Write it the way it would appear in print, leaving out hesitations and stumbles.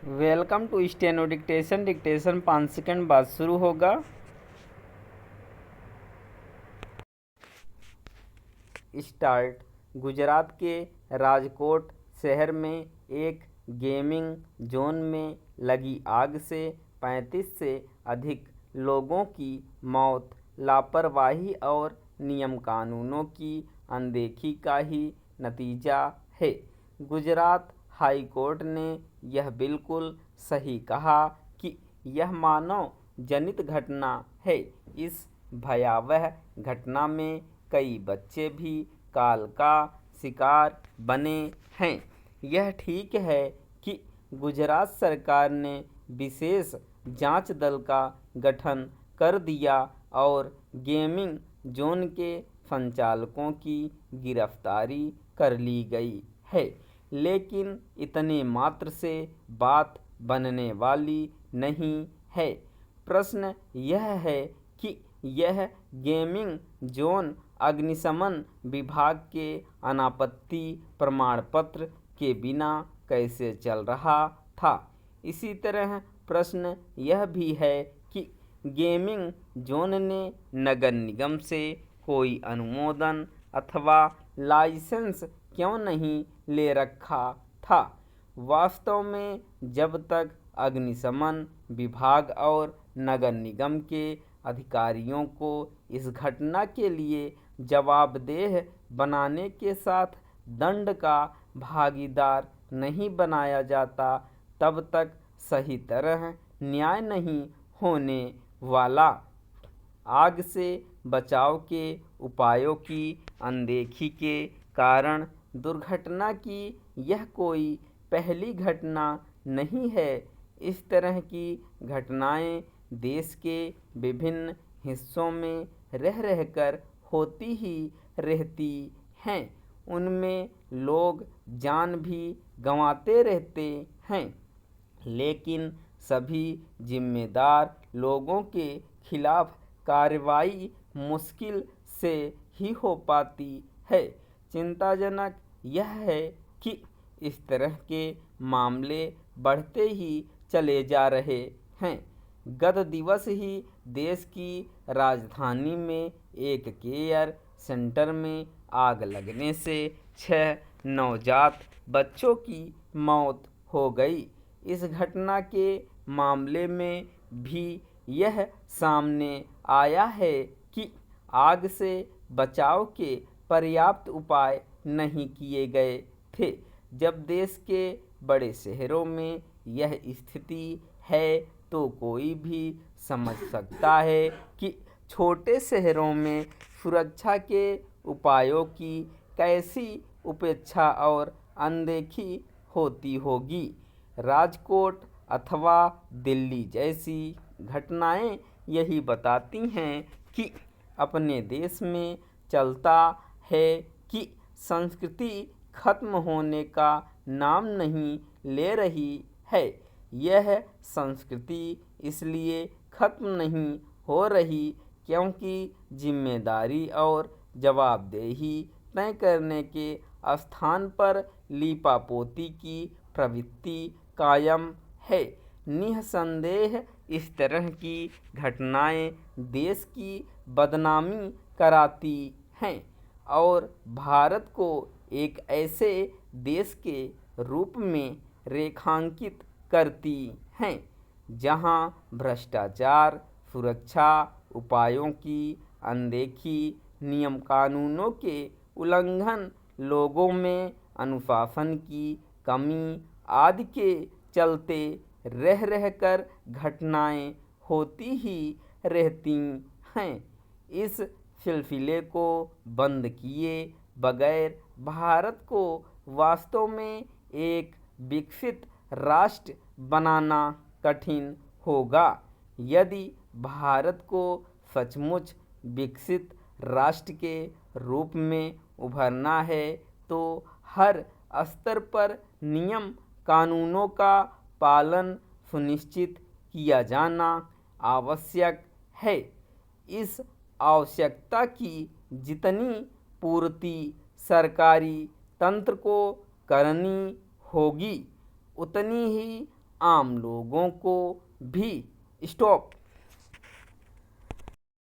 Welcome to steno dictation. Dictation 5 second बाद शुरू होगा। स्टार्ट। गुजरात के राजकोट शहर में एक गेमिंग जोन में लगी आग से 35 से अधिक लोगों की मौत लापरवाही और नियम कानूनों की अनदेखी का ही नतीजा है। गुजरात हाई कोर्ट ने यह बिल्कुल सही कहा कि यह मानव जनित घटना है। इस भयावह घटना में कई बच्चे भी काल का शिकार बने हैं। यह ठीक है कि गुजरात सरकार ने विशेष जांच दल का गठन कर दिया और गेमिंग जोन के संचालकों की गिरफ्तारी कर ली गई है, लेकिन इतने मात्र से बात बनने वाली नहीं है। प्रश्न यह है कि यह गेमिंग जोन अग्निशमन विभाग के अनापत्ति प्रमाण पत्र के बिना कैसे चल रहा था। इसी तरह प्रश्न यह भी है कि गेमिंग जोन ने नगर निगम से कोई अनुमोदन अथवा लाइसेंस क्यों नहीं ले रखा था। वास्तव में जब तक अग्निशमन विभाग और नगर निगम के अधिकारियों को इस घटना के लिए जवाबदेह बनाने के साथ दंड का भागीदार नहीं बनाया जाता, तब तक सही तरह न्याय नहीं होने वाला। आग से बचाव के उपायों की अनदेखी के कारण दुर्घटना की यह कोई पहली घटना नहीं है। इस तरह की घटनाएं देश के विभिन्न हिस्सों में रह रहकर होती ही रहती हैं। उनमें लोग जान भी गंवाते रहते हैं, लेकिन सभी जिम्मेदार लोगों के खिलाफ कार्रवाई मुश्किल से ही हो पाती है। चिंताजनक यह है कि इस तरह के मामले बढ़ते ही चले जा रहे हैं। गत दिवस ही देश की राजधानी में एक केयर सेंटर में आग लगने से 6 नवजात बच्चों की मौत हो गई। इस घटना के मामले में भी यह सामने आया है कि आग से बचाव के पर्याप्त उपाय नहीं किए गए थे। जब देश के बड़े शहरों में यह स्थिति है तो कोई भी समझ सकता है कि छोटे शहरों में सुरक्षा के उपायों की कैसी उपेक्षा और अनदेखी होती होगी। राजकोट अथवा दिल्ली जैसी घटनाएं यही बताती हैं कि अपने देश में चलता है कि संस्कृति खत्म होने का नाम नहीं ले रही है। यह संस्कृति इसलिए खत्म नहीं हो रही क्योंकि जिम्मेदारी और जवाबदेही तय करने के स्थान पर लीपापोती की प्रवृत्ति कायम है। निःसंदेह इस तरह की घटनाएं देश की बदनामी कराती हैं और भारत को एक ऐसे देश के रूप में रेखांकित करती हैं जहां भ्रष्टाचार, सुरक्षा उपायों की अनदेखी, नियम कानूनों के उल्लंघन, लोगों में अनुशासन की कमी आदि के चलते रह रहकर घटनाएं होती ही रहती हैं। इस सिलसिले को बंद किए बगैर भारत को वास्तव में एक विकसित राष्ट्र बनाना कठिन होगा। यदि भारत को सचमुच विकसित राष्ट्र के रूप में उभरना है तो हर स्तर पर नियम कानूनों का पालन सुनिश्चित किया जाना आवश्यक है। इस आवश्यकता की जितनी पूर्ति सरकारी तंत्र को करनी होगी, उतनी ही आम लोगों को भी स्टॉक